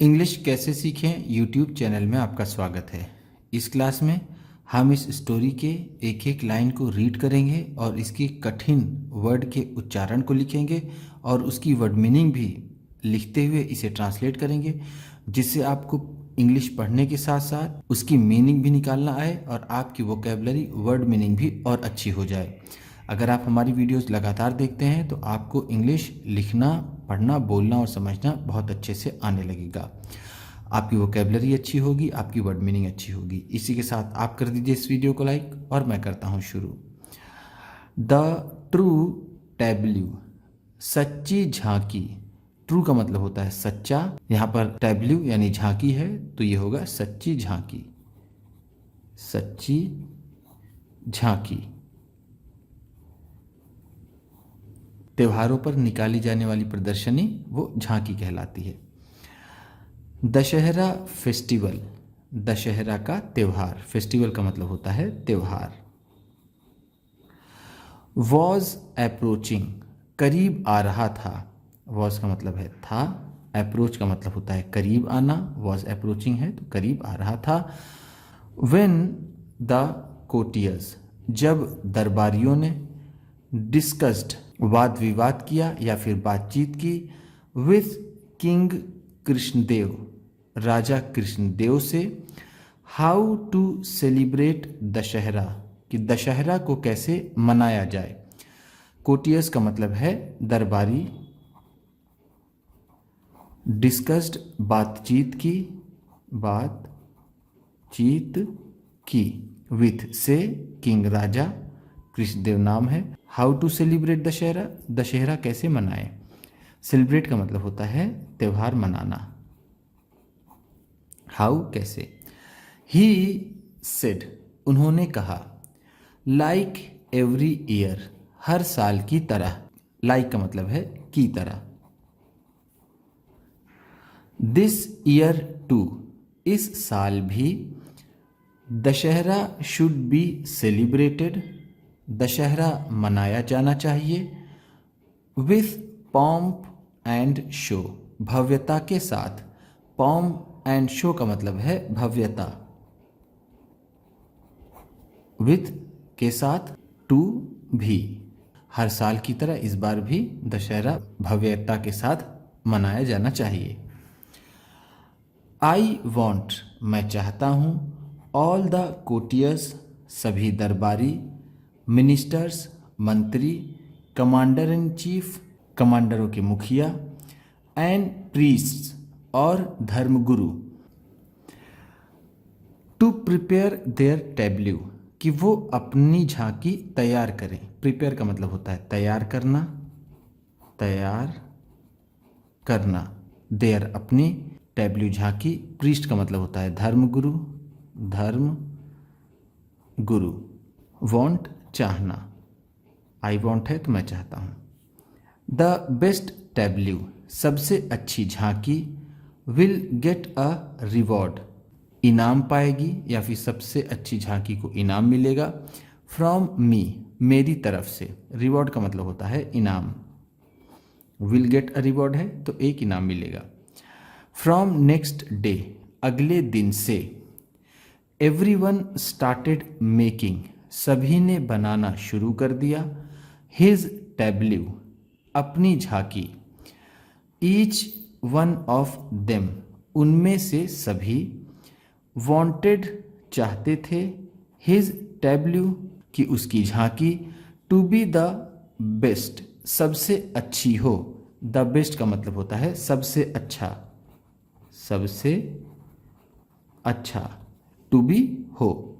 English कैसे सीखें YouTube channel में आपका स्वागत है। इस क्लास में हम इस स्टोरी के एक एक लाइन को रीड करेंगे और इसकी कठिन वर्ड के उच्चारण को लिखेंगे और उसकी वर्ड मीनिंग भी लिखते हुए इसे ट्रांसलेट करेंगे, जिससे आपको इंग्लिश पढ़ने के साथ साथ उसकी मीनिंग भी निकालना आए और आपकी वोकेबलरी वर्ड मीनिंग भी और अच्छी हो जाए। अगर आप हमारी वीडियोस लगातार देखते हैं तो आपको इंग्लिश लिखना, पढ़ना, बोलना और समझना बहुत अच्छे से आने लगेगा। आपकी वोकेबलरी अच्छी होगी, आपकी वर्ड मीनिंग अच्छी होगी। इसी के साथ आप कर दीजिए इस वीडियो को लाइक और मैं करता हूँ शुरू। द ट्रू टैब्ल्यू, सच्ची झांकी। ट्रू का मतलब होता है सच्चा, यहाँ पर टैब्ल्यू यानी झांकी है तो ये होगा सच्ची झांकी। सच्ची झांकी त्योहारों पर निकाली जाने वाली प्रदर्शनी वो झांकी कहलाती है। दशहरा फेस्टिवल, दशहरा का त्योहार। फेस्टिवल का मतलब होता है त्योहार। वॉज अप्रोचिंग, करीब आ रहा था। वॉज का मतलब है था, अप्रोच का मतलब होता है करीब आना। वॉज अप्रोचिंग है तो करीब आ रहा था। व्हेन द कोटियर्स, जब दरबारियों ने, डिस्कस्ड, वाद विवाद किया या फिर बातचीत की, विथ किंग कृष्णदेव, राजा कृष्णदेव से, हाउ टू सेलिब्रेट दशहरा, कि दशहरा को कैसे मनाया जाए। कोटियर्स का मतलब है दरबारी, डिस्कस्ड बातचीत की, विथ से किंग राजा, कृष्णदेव नाम है। How to celebrate Dussehra, Dussehra कैसे मनाएं। सेलिब्रेट का मतलब होता है त्योहार मनाना। हाउ कैसे। ही सेड, उन्होंने कहा, लाइक एवरी ईयर, हर साल की तरह। लाइक का मतलब है की तरह। दिस ईयर टू, इस साल भी। Dussehra should be celebrated, Dussehra मनाया जाना चाहिए। विथ पॉम्प एंड शो, भव्यता के साथ। पॉम्प एंड शो का मतलब है भव्यता। विथ के साथ, टू भी। हर साल की तरह इस बार भी दशहरा भव्यता के साथ मनाया जाना चाहिए। आई वॉन्ट, मैं चाहता हूँ। ऑल द कोटियर्स, सभी दरबारी। मिनिस्टर्स, मंत्री। कमांडर इन चीफ, कमांडरों के मुखिया। एंड प्रीस्ट्स, और धर्मगुरु। टू प्रिपेयर देयर टैब्ल्यू, कि वो अपनी झांकी तैयार करें। प्रिपेयर का मतलब होता है तैयार करना, तैयार करना। देयर अपनी, टैब्ल्यू झांकी। प्रीस्ट का मतलब होता है धर्मगुरु, धर्म गुरु। वॉन्ट चाहना, आई वॉन्ट है तो मैं चाहता हूँ। द बेस्ट टैब्ल्यू, सबसे अच्छी झांकी। विल गेट अ रिवॉर्ड, इनाम पाएगी या फिर सबसे अच्छी झांकी को इनाम मिलेगा। फ्रॉम मी, मेरी तरफ से। रिवॉर्ड का मतलब होता है इनाम। विल गेट अ रिवॉर्ड है तो एक इनाम मिलेगा। फ्रॉम नेक्स्ट डे, अगले दिन से। एवरीवन स्टार्टेड मेकिंग, सभी ने बनाना शुरू कर दिया। हिज टैब्ल्यू, अपनी झांकी। ईच वन ऑफ देम, उनमें से सभी। वांटेड, चाहते थे। हिज टैब्ल्यू, कि उसकी झांकी। टू बी द बेस्ट, सबसे अच्छी हो। द बेस्ट का मतलब होता है सबसे अच्छा, सबसे अच्छा। टू बी हो।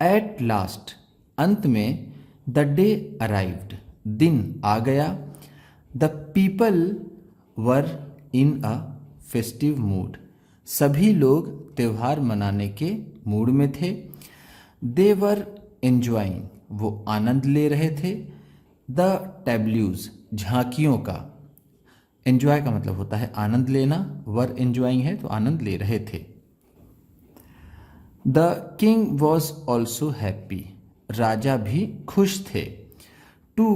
एट लास्ट, अंत में। द डे अराइव्ड, दिन आ गया। The people were in a festive mood, सभी लोग त्योहार मनाने के मूड में थे। दे वर एंजॉइंग, वो आनंद ले रहे थे। द टैब्ल्यूज, झांकियों का। एंजॉय का मतलब होता है आनंद लेना, वर एंजॉइंग है तो आनंद ले रहे थे। The king was also happy, राजा भी खुश थे। टू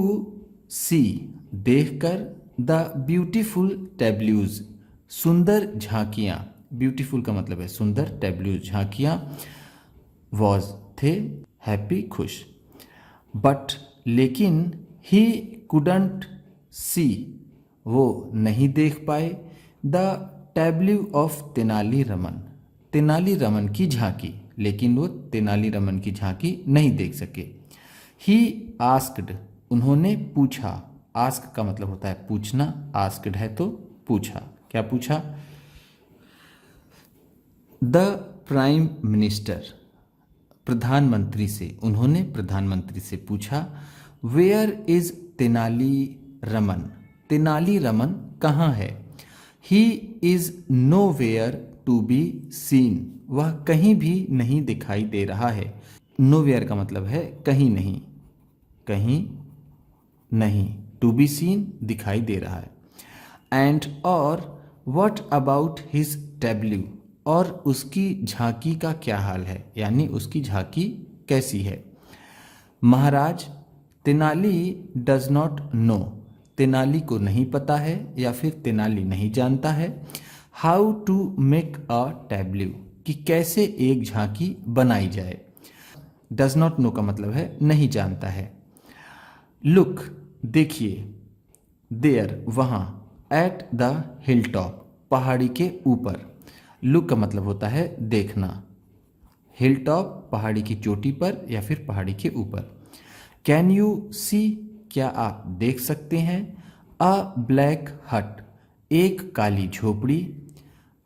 सी, देखकर। द ब्यूटीफुल टैब्ल्यूज, सुंदर झांकियाँ, ब्यूटीफुल का मतलब है सुंदर, टैब्ल्यू झांकियाँ, वॉज थे, हैप्पी खुश, बट लेकिन ही कुडंट सी वो नहीं देख पाए, the Tableau of Tenali Raman, Tenali Raman की झांकी, लेकिन वो तेनाली रमन की झांकी नहीं देख सके। ही आस्क्ड, उन्होंने पूछा, आस्क का मतलब होता है पूछना, आस्क्ड है तो पूछा, क्या पूछा? द प्राइम मिनिस्टर, प्रधानमंत्री से, उन्होंने प्रधानमंत्री से पूछा, वेयर इज तेनाली रमन, तेनाली रमन कहाँ है? He is nowhere to be seen, वह कहीं भी नहीं दिखाई दे रहा है। नो वेयर का मतलब है कहीं नहीं, कहीं नहीं, टू बी सीन दिखाई दे रहा है। एंड और व्हाट अबाउट हिज टैब्ल्यू, और उसकी झांकी का क्या हाल है, यानी उसकी झांकी कैसी है? महाराज, Tenali does not know, Tenali को नहीं पता है या फिर तेनाली नहीं जानता है, how to make a tableau, कि कैसे एक झांकी बनाई जाए। डज नॉट नो का मतलब है नहीं जानता है। लुक, देखिए, देयर वहाँ, एट द हिल टॉप, पहाड़ी के ऊपर, लुक का मतलब होता है देखना, हिल टॉप पहाड़ी की चोटी पर या फिर पहाड़ी के ऊपर। कैन यू सी, क्या आप देख सकते हैं? अ ब्लैक हट, एक काली झोपड़ी,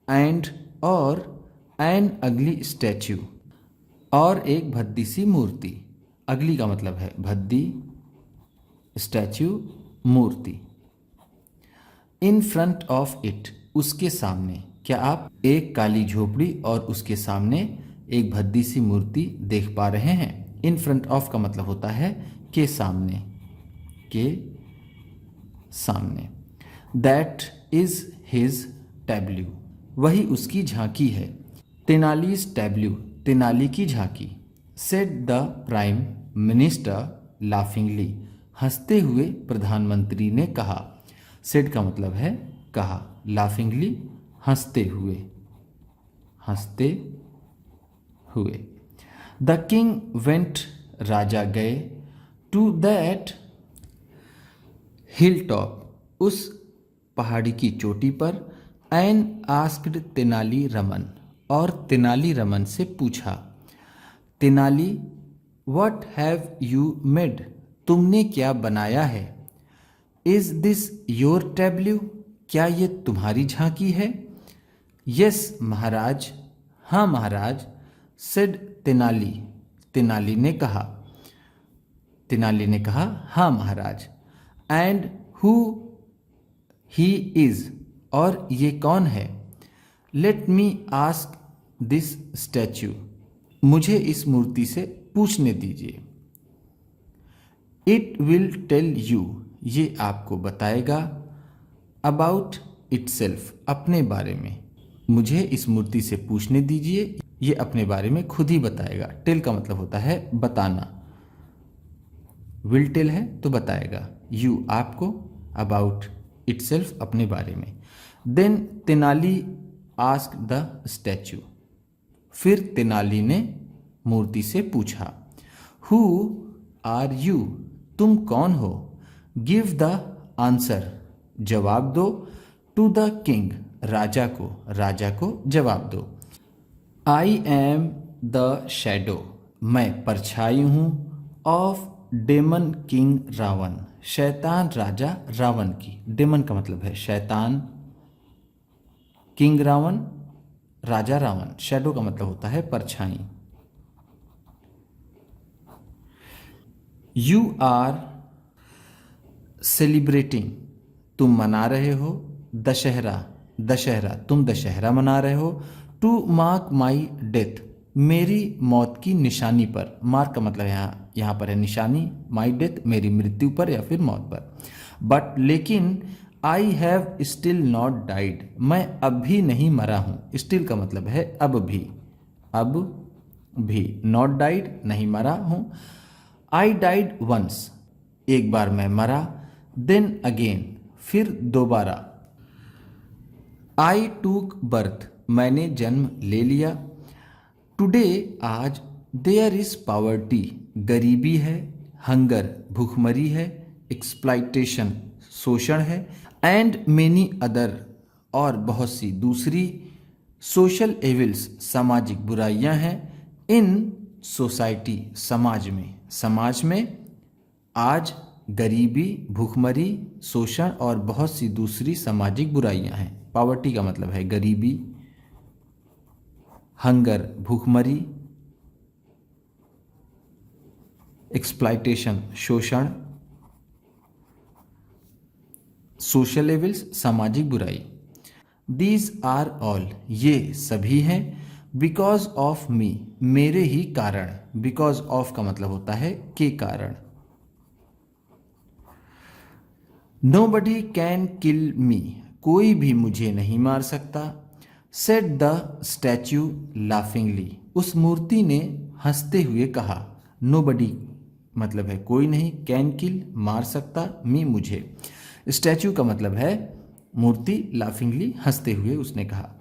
एंड और एन अगली स्टैच्यू, और एक भद्दी सी मूर्ति, अगली का मतलब है भद्दी, स्टैच्यू मूर्ति। इन फ्रंट ऑफ इट, उसके सामने, क्या आप एक काली झोपड़ी और उसके सामने एक भद्दी सी मूर्ति देख पा रहे हैं? इन फ्रंट ऑफ का मतलब होता है के सामने, के सामने। दैट इज हिज टैब्ल्यू, वही उसकी झांकी है। तेनालीज टैब्ल्यू, तेनाली की झांकी। सेड द प्राइम मिनिस्टर लाफिंगली, हंसते हुए प्रधानमंत्री ने कहा। सेड का मतलब है कहा, लाफिंगली हंसते हुए, हंसते हुए। द किंग वेंट, राजा गए, टू दैट हिल टॉप, उस पहाड़ी की चोटी पर, एन आस्क्ड तेनाली रमन, और तेनाली रमन से पूछा। Tenali, what have you made, तुमने क्या बनाया है? इज दिस योर टैब्ल्यू, क्या ये तुम्हारी झांकी है? यस महाराज, हाँ महाराज। सेड तेनाली, तेनाली ने कहा, तेनाली ने कहा हाँ महाराज। एंड हु ही इज, और ये कौन है? Let me ask this statue, मुझे इस मूर्ति से पूछने दीजिए। इट विल टेल यू, ये आपको बताएगा। अबाउट इटसेल्फ, अपने बारे में, मुझे इस मूर्ति से पूछने दीजिए, ये अपने बारे में खुद ही बताएगा। टेल का मतलब होता है बताना, विल टेल है तो बताएगा, यू आपको, अबाउट इटसेल्फ अपने बारे में। Then Tenali ask the statue, फिर तेनाली ने मूर्ति से पूछा। हु आर यू, तुम कौन हो? गिव द आंसर, जवाब दो। टू द किंग, राजा को, राजा को जवाब दो। आई एम द शैडो, मैं परछाई हूँ, ऑफ डेमन किंग रावण, शैतान राजा रावण की। डेमन का मतलब है शैतान, किंग रावण राजा रावण, शैडो का मतलब होता है परछाई। यू आर सेलिब्रेटिंग, तुम मना रहे हो, दशहरा, दशहरा, तुम दशहरा मना रहे हो। टू मार्क माई डेथ, मेरी मौत की निशानी पर। मार्क का मतलब यहाँ पर है निशानी, माई डेथ मेरी मृत्यु पर या फिर मौत पर। बट लेकिन, I have still not died, मैं अब भी नहीं मरा हूँ। स्टिल का मतलब है अब भी, अब भी, नॉट डाइड नहीं मरा हूँ। आई डाइड वंस, एक बार मैं मरा। देन अगेन, फिर दोबारा। आई टूक बर्थ, मैंने जन्म ले लिया। टुडे, आज, देयर इज पावर्टी, गरीबी है। हंगर, भूखमरी है। एक्सप्लाइटेशन, शोषण है। एंड मेनी अदर, और बहुत सी दूसरी। सोशल एविल्स, सामाजिक बुराइयां हैं। इन सोसाइटी, समाज में आज गरीबी, भूखमरी, शोषण और बहुत सी दूसरी सामाजिक बुराइयां हैं। पावर्टी का मतलब है गरीबी, हंगर, भूखमरी, एक्सप्लाइटेशन, शोषण, सोशल एविल्स, सामाजिक बुराई। दीज आर ऑल, ये सभी हैं। बिकॉज ऑफ मी, मेरे ही कारण। बिकॉज ऑफ का मतलब होता है के कारण। नोबडी कैन किल मी, कोई भी मुझे नहीं मार सकता। सेड द स्टैच्यू लाफिंगली, उस मूर्ति ने हंसते हुए कहा। नोबडी मतलब है कोई नहीं, कैन किल मार सकता, मी मुझे। स्टैच्यू का मतलब है मूर्ति, लाफिंगली हंसते हुए उसने कहा।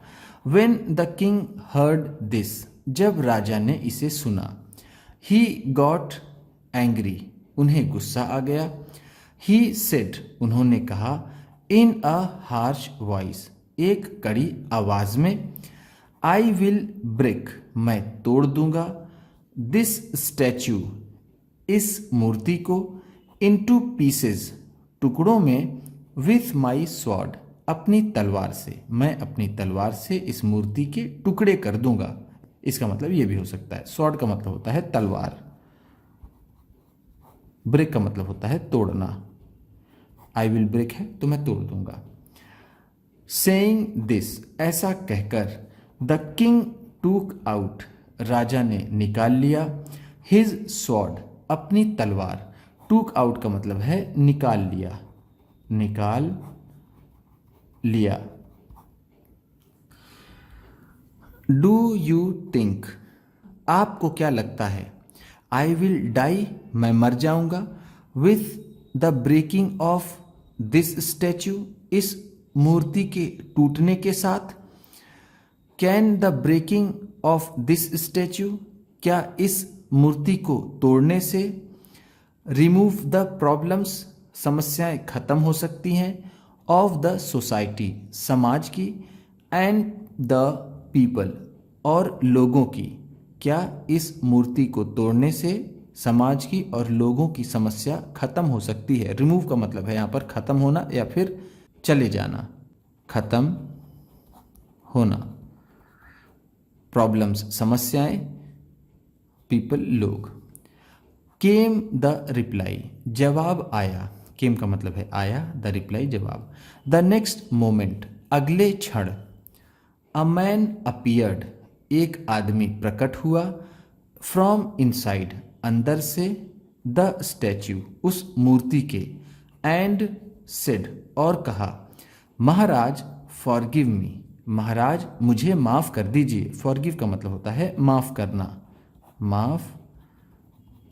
When the king heard this, जब राजा ने इसे सुना। ही गॉट एंग्री, उन्हें गुस्सा आ गया। ही सेड, उन्होंने कहा। इन अ हार्श वॉइस, एक कड़ी आवाज में। आई विल ब्रेक, मैं तोड़ दूंगा। दिस स्टैच्यू, इस मूर्ति को। इनटू पीसेस, टुकड़ों में। विथ माई स्वॉर्ड, अपनी तलवार से, मैं अपनी तलवार से इस मूर्ति के टुकड़े कर दूंगा। इसका मतलब ये भी हो सकता है। स्वॉर्ड का मतलब होता है तलवार, ब्रेक का मतलब होता है तोड़ना। आई विल ब्रेक है तो मैं तोड़ दूंगा। सेइंग दिस, ऐसा कहकर। द किंग टूक आउट, राजा ने निकाल लिया। हिज स्वॉर्ड, अपनी तलवार। टूक आउट का मतलब है निकाल लिया, निकाल लिया। डू यू थिंक, आपको क्या लगता है। आई विल डाई, मैं मर जाऊंगा। With the breaking of this statue, इस मूर्ति के टूटने के साथ। Can the breaking of this statue, क्या इस मूर्ति को तोड़ने से। रिमूव द प्रॉब्लम्स, समस्याएं खत्म हो सकती हैं। ऑफ द सोसाइटी, समाज की। एंड द पीपल, और लोगों की। क्या इस मूर्ति को तोड़ने से समाज की और लोगों की समस्या खत्म हो सकती है। रिमूव का मतलब है यहाँ पर खत्म होना या फिर चले जाना, खत्म होना। प्रॉब्लम्स, समस्याएं, पीपल, लोग। केम द रिप्लाई, जवाब आया। केम का मतलब है आया, द रिप्लाई जवाब। द नेक्स्ट मोमेंट, अगले क्षण। अ मैन अपीयर्ड, एक आदमी प्रकट हुआ। फ्रॉम इनसाइड, अंदर से। द स्टैच्यू, उस मूर्ति के। एंड सेड, और कहा। महाराज फॉरगिव मी, महाराज मुझे माफ कर दीजिए। फॉरगिव का मतलब होता है माफ करना, माफ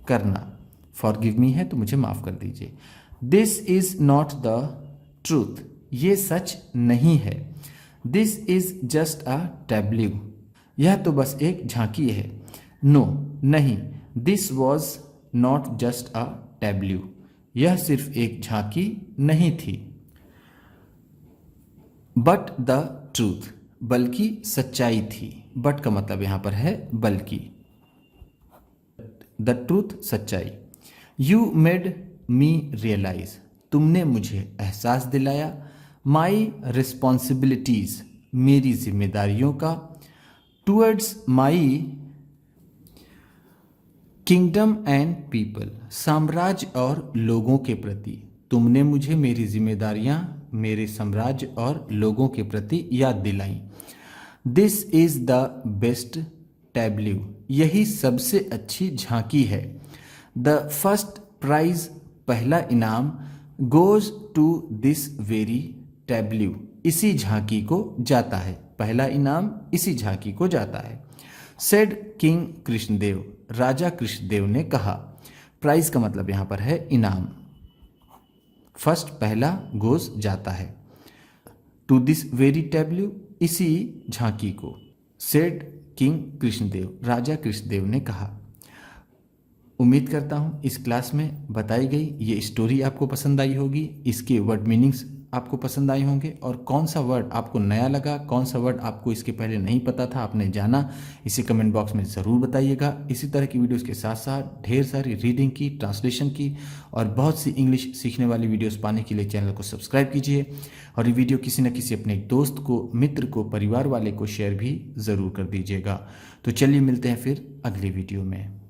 करना। फॉरगिव मी है तो मुझे माफ कर दीजिए। This is not the truth, ये सच नहीं है। This is just a Tableau, यह तो बस एक झांकी है। नो, नहीं। This was not just a Tableau, यह सिर्फ एक झांकी नहीं थी। बट द ट्रूथ, बल्कि सच्चाई थी। बट का मतलब यहां पर है बल्कि। द ट्रूथ, सच्चाई। यू मेड मी रियलाइज, तुमने मुझे एहसास दिलाया। माई रिस्पॉन्सिबिलिटीज, मेरी जिम्मेदारियों का। Towards my kingdom and people, साम्राज्य और लोगों के प्रति। तुमने मुझे मेरी जिम्मेदारियां मेरे साम्राज्य और लोगों के प्रति याद दिलाई। This is the best Tableau, यही सबसे अच्छी झांकी है। द फर्स्ट प्राइज, पहला इनाम। Goes to this very tableau, इसी झांकी को जाता है। पहला इनाम इसी झांकी को जाता है। सेड किंग कृष्णदेव, राजा कृष्णदेव ने कहा। प्राइज का मतलब यहां पर है इनाम। फर्स्ट पहला, गोज जाता है। टू दिस वेरी टैब्ल्यू, इसी झांकी को, सेड किंग कृष्णदेव, राजा कृष्णदेव ने कहा। उम्मीद करता हूँ इस क्लास में बताई गई ये स्टोरी आपको पसंद आई होगी, इसके वर्ड मीनिंग्स आपको पसंद आए होंगे, और कौन सा वर्ड आपको नया लगा, कौन सा वर्ड आपको इसके पहले नहीं पता था, आपने जाना, इसे कमेंट बॉक्स में ज़रूर बताइएगा। इसी तरह की वीडियोस के साथ साथ ढेर सारी रीडिंग की, ट्रांसलेशन की और बहुत सी इंग्लिश सीखने वाली वीडियोस पाने के लिए चैनल को सब्सक्राइब कीजिए, और ये वीडियो किसी न किसी अपने दोस्त को, मित्र को, परिवार वाले को शेयर भी ज़रूर कर दीजिएगा। तो चलिए मिलते हैं फिर अगली वीडियो में।